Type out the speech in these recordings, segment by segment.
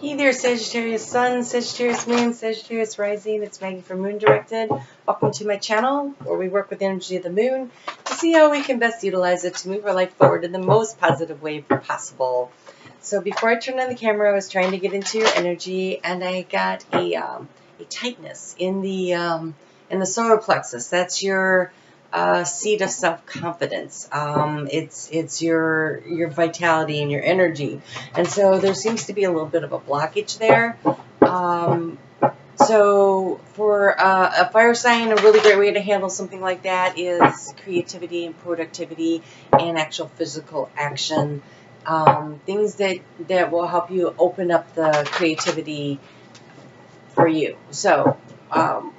Hey there, Sagittarius Sun, Sagittarius Moon, Sagittarius Rising. It's Maggie from Moon Directed. Welcome to my channel where we work with the energy of the moon to see how we can best utilize it to move our life forward in the most positive way possible. So before I turned on the camera, I was trying to get into your energy, and I got a tightness in the solar plexus. That's your seat of self-confidence. It's your vitality and your energy, and so there seems to be a little bit of a blockage there. So for a fire sign, a really great way to handle something like that is creativity and productivity and actual physical action. Things that will help you open up the creativity for you. So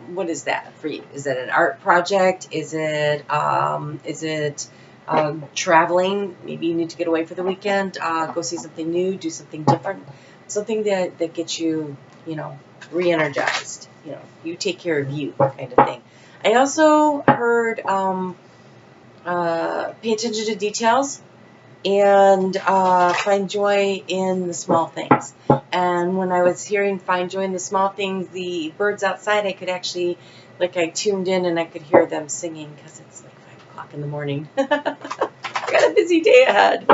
what is that for you? Is it an art project? Is it traveling? Maybe you need to get away for the weekend, go see something new, do something different, something that gets you, re-energized. You take care of you kind of thing. I also heard pay attention to details and find joy in the small things. And when I was hearing find joy in the small things, the birds outside, I could actually, I tuned in and I could hear them singing because it's like 5 o'clock in the morning. I got a busy day ahead.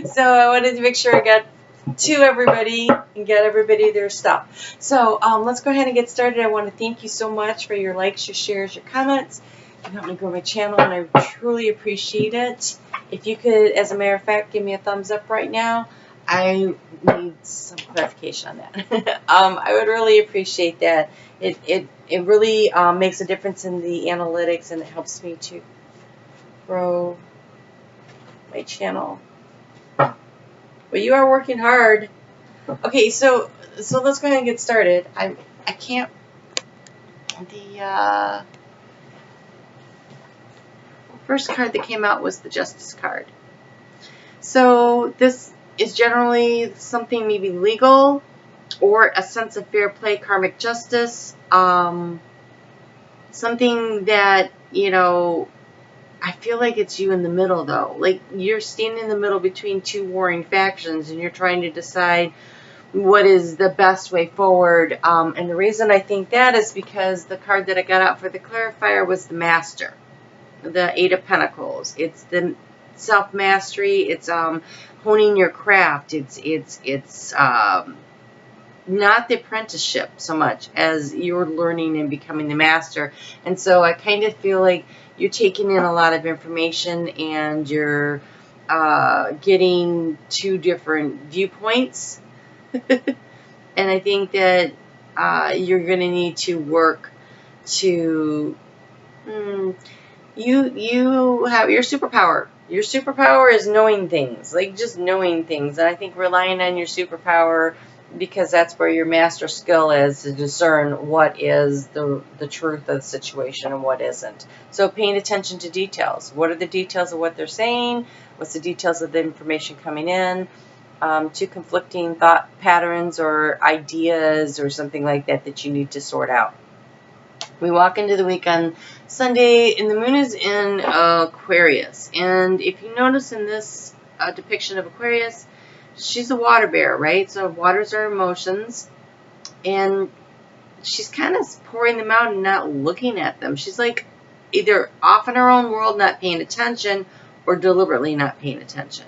So I wanted to make sure I got to everybody and get everybody their stuff. So let's go ahead and get started. I want to thank you so much for your likes, your shares, your comments. You help me grow my channel, and I truly appreciate it. If you could, as a matter of fact, give me a thumbs up right now. I need some clarification on that. I would really appreciate that. It really makes a difference in the analytics, and it helps me to grow my channel. But you are working hard. Okay, so let's go ahead and get started. I can't. The first card that came out was the Justice card. So this is generally something maybe legal or a sense of fair play, karmic justice, something that, I feel like it's you in the middle, though. Like you're standing in the middle between two warring factions, and you're trying to decide what is the best way forward. And the reason I think that is because the card that I got out for the clarifier was the Master, the 8 of Pentacles. It's the self-mastery. It's honing your craft. It's not the apprenticeship so much as you're learning and becoming the master. And so I kind of feel like you're taking in a lot of information, and you're getting 2 different viewpoints. And I think that you're going to need to work to you have your superpower. Your superpower is knowing things, like just knowing things. And I think relying on your superpower, because that's where your master skill is, to discern what is the truth of the situation and what isn't. So paying attention to details. What are the details of what they're saying? What's the details of the information coming in? 2 conflicting thought patterns or ideas or something like that that you need to sort out. We walk into the week on Sunday, and the moon is in Aquarius. And if you notice in this depiction of Aquarius, she's a water bear, right? So waters are emotions, and she's kind of pouring them out and not looking at them. She's like either off in her own world, not paying attention, or deliberately not paying attention.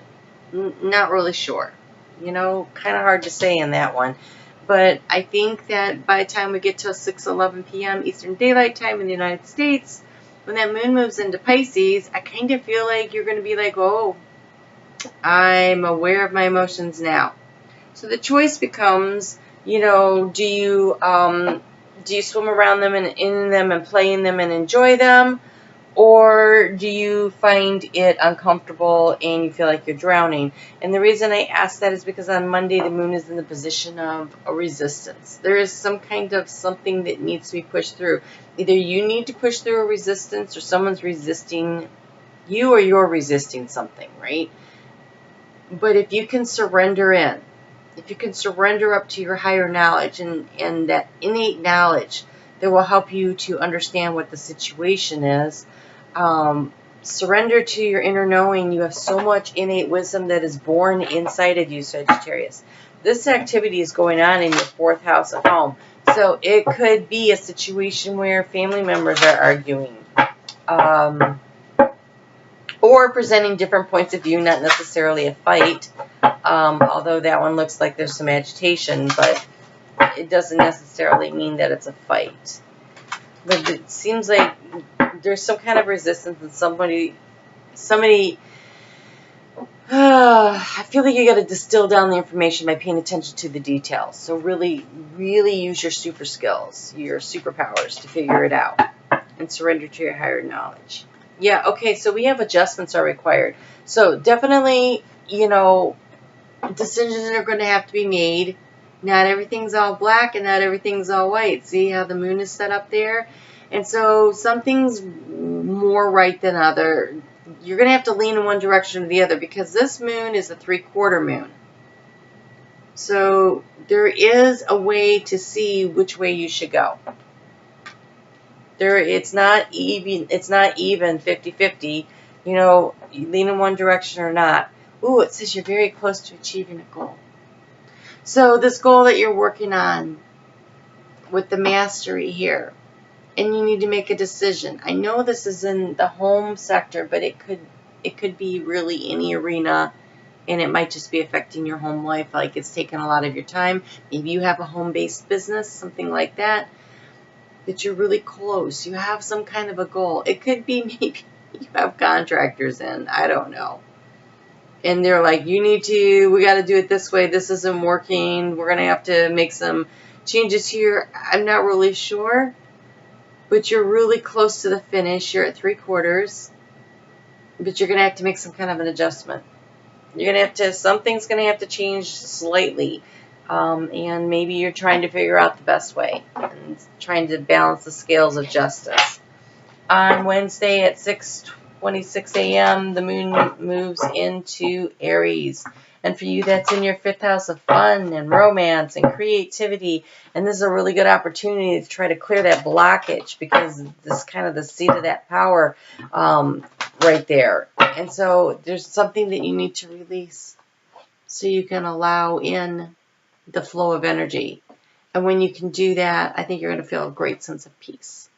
Not really sure. Kind of hard to say in that one. But I think that by the time we get to 6:11 p.m. Eastern Daylight Time in the United States, when that moon moves into Pisces, I kind of feel like you're going to be like, oh, I'm aware of my emotions now. So the choice becomes, do you swim around them and in them and play in them and enjoy them? Or do you find it uncomfortable and you feel like you're drowning? And the reason I ask that is because on Monday the moon is in the position of a resistance. There is some kind of something that needs to be pushed through. Either you need to push through a resistance, or someone's resisting you, or you're resisting something, right? But if you can surrender in, if you can surrender up to your higher knowledge and that innate knowledge that will help you to understand what the situation is, surrender to your inner knowing. You have so much innate wisdom that is born inside of you, Sagittarius, this activity is going on in your 4th house at home. So it could be a situation where family members are arguing. Or presenting different points of view, not necessarily a fight. Although that one looks like there's some agitation, but it doesn't necessarily mean that it's a fight. But it seems like there's some kind of resistance and somebody I feel like you got to distill down the information by paying attention to the details. So really, really use your super skills, your superpowers to figure it out and surrender to your higher knowledge. Yeah, okay, so we have adjustments are required. So definitely, you know, decisions are going to have to be made. Not everything's all black and not everything's all white. See how the moon is set up there? And so something's more right than other. You're going to have to lean in one direction or the other because this moon is a 3/4 moon. So there is a way to see which way you should go. It's not even 50-50. You know, you lean in one direction or not. Ooh, it says you're very close to achieving a goal. So this goal that you're working on with the mastery here, and you need to make a decision. I know this is in the home sector, but it could be really any arena, and it might just be affecting your home life, like it's taking a lot of your time. Maybe you have a home-based business, something like that, that you're really close. You have some kind of a goal. It could be maybe you have contractors in, I don't know. And they're like, we got to do it this way. This isn't working. We're going to have to make some changes here. I'm not really sure. But you're really close to the finish. You're at 3/4. But you're going to have to make some kind of an adjustment. You're going to have to, something's going to have to change slightly. And maybe you're trying to figure out the best way. And trying to balance the scales of justice. On Wednesday at 6:26 a.m., the moon moves into Aries. And for you, that's in your 5th house of fun and romance and creativity. And this is a really good opportunity to try to clear that blockage because this is kind of the seat of that power right there. And so there's something that you need to release so you can allow in the flow of energy. And when you can do that, I think you're going to feel a great sense of peace.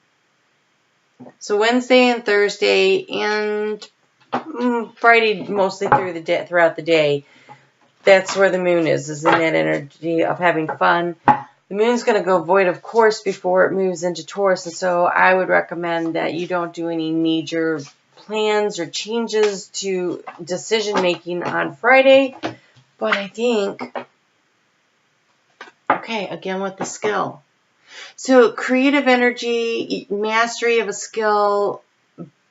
So Wednesday and Thursday and Friday, mostly throughout the day, that's where the moon is in that energy of having fun. The moon's going to go void, of course, before it moves into Taurus. And so I would recommend that you don't do any major plans or changes to decision making on Friday. But I think, okay, again with the skill. So creative energy, mastery of a skill,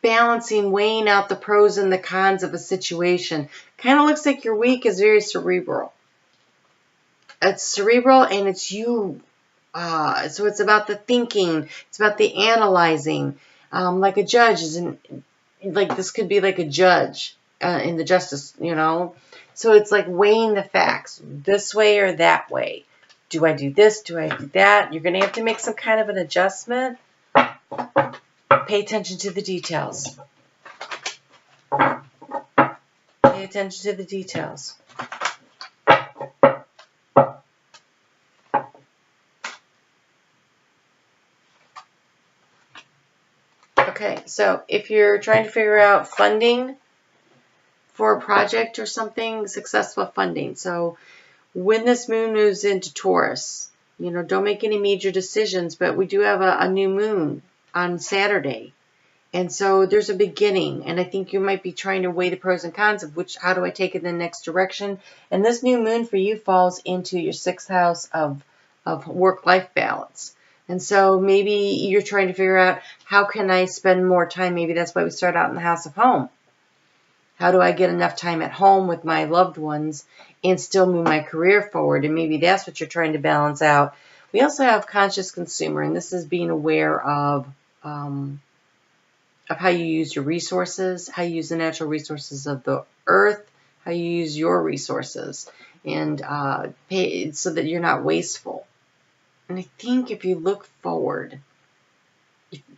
balancing, weighing out the pros and the cons of a situation. Kind of looks like your week is very cerebral. It's cerebral and it's you. So it's about the thinking. It's about the analyzing. Like a judge this could be like a judge in the justice, you know. So it's like weighing the facts this way or that way. Do I do this? Do I do that? You're going to have to make some kind of an adjustment. Pay attention to the details. Pay attention to the details. Okay, so if you're trying to figure out funding for a project or something, successful funding. So when this moon moves into Taurus, you know, don't make any major decisions, but we do have a new moon on Saturday. And so there's a beginning, and I think you might be trying to weigh the pros and cons of how do I take it in the next direction. And this new moon for you falls into your 6th house of work-life balance. And so maybe you're trying to figure out, how can I spend more time? Maybe that's why we start out in the house of home. How do I get enough time at home with my loved ones and still move my career forward? And maybe that's what you're trying to balance out. We also have conscious consumer, and this is being aware of how you use your resources, how you use the natural resources of the earth, how you use your resources, and pay so that you're not wasteful. And I think if you look forward,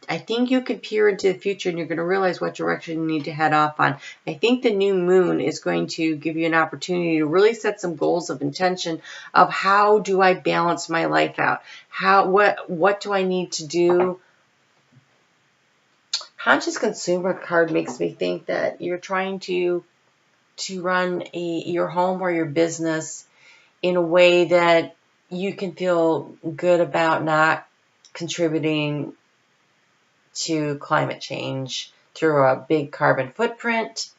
I think you could peer into the future and you're going to realize what direction you need to head off on. I think the new moon is going to give you an opportunity to really set some goals of intention of how do I balance my life out? What do I need to do? Conscious consumer card makes me think that you're trying to run your home or your business in a way that you can feel good about not contributing to climate change through a big carbon footprint.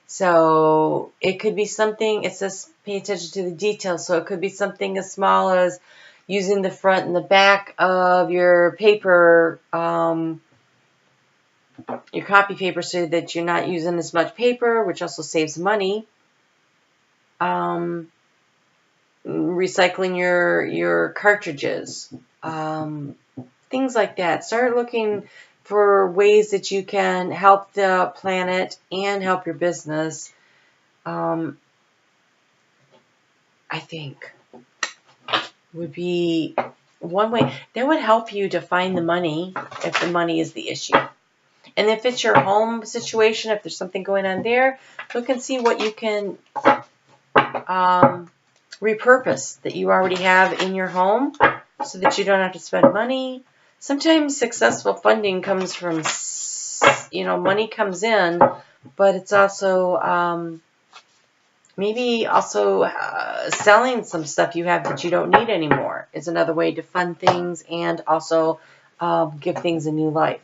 So it could be something, it says pay attention to the details. So it could be something as small as using the front and the back of your paper, your copy paper, so that you're not using as much paper, which also saves money. Recycling your cartridges, things like that. Start looking for ways that you can help the planet and help your business. I think would be one way that would help you to find the money if the money is the issue. And if it's your home situation, if there's something going on there, look and see what you can repurpose that you already have in your home so that you don't have to spend money. Sometimes successful funding comes from, money comes in, but it's also maybe also selling some stuff you have that you don't need anymore is another way to fund things and also give things a new life.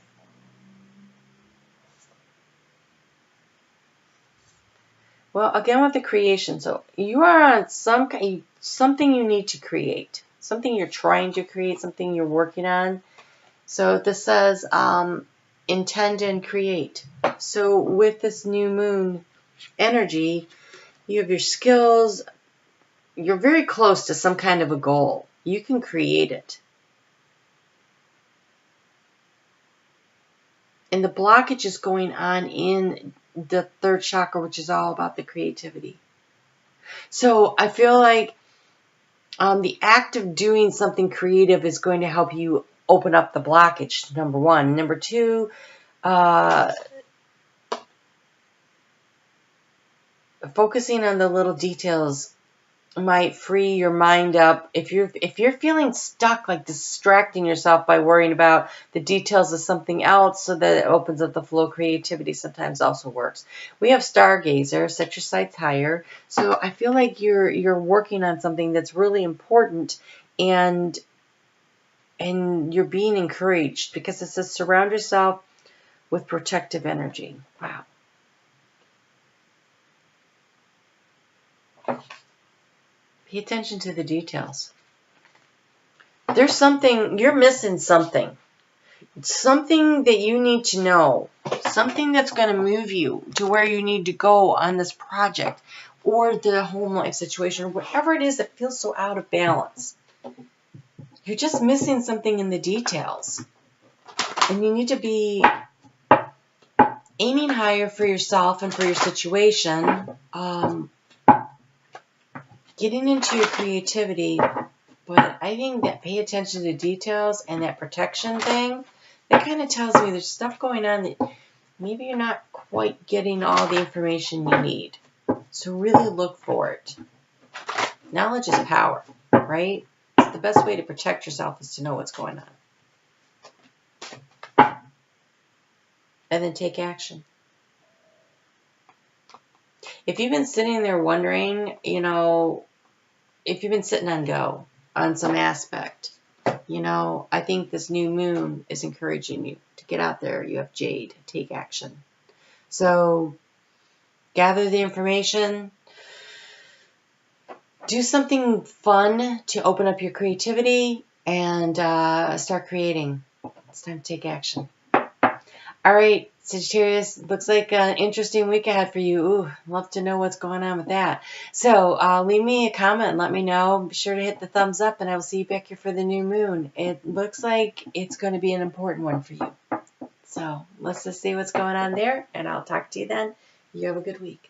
Well, again with the creation, so you are on something you need to create, something you're trying to create, something you're working on. So this says intend and create. So with this new moon energy, you have your skills. You're very close to some kind of a goal. You can create it. And the blockage is going on in the third chakra, which is all about the creativity. So I feel like the act of doing something creative is going to help you open up the blockage, number one. Number two, focusing on the little details might free your mind up. If you're feeling stuck, like distracting yourself by worrying about the details of something else so that it opens up the flow of creativity, sometimes also works. We have Stargazer, set your sights higher. So I feel like you're working on something that's really important, and you're being encouraged because it says surround yourself with protective energy. Wow. Pay attention to the details. There's something, you're missing something. Something that you need to know. Something that's going to move you to where you need to go on this project or the home life situation or whatever it is that feels so out of balance. You're just missing something in the details. And you need to be aiming higher for yourself and for your situation. Getting into your creativity, but I think that pay attention to details and that protection thing, that kind of tells me there's stuff going on that maybe you're not quite getting all the information you need. So really look for it. Knowledge is power, right? It's the best way to protect yourself is to know what's going on. And then take action. If you've been sitting there wondering, if you've been sitting on go on some aspect, I think this new moon is encouraging you to get out there. You have Jade, take action. So gather the information, do something fun to open up your creativity, and start creating. It's time to take action. All right, Sagittarius, looks like an interesting week ahead for you. Ooh, love to know what's going on with that. So leave me a comment and let me know. Be sure to hit the thumbs up, and I will see you back here for the new moon. It looks like it's going to be an important one for you. So let's just see what's going on there, and I'll talk to you then. You have a good week.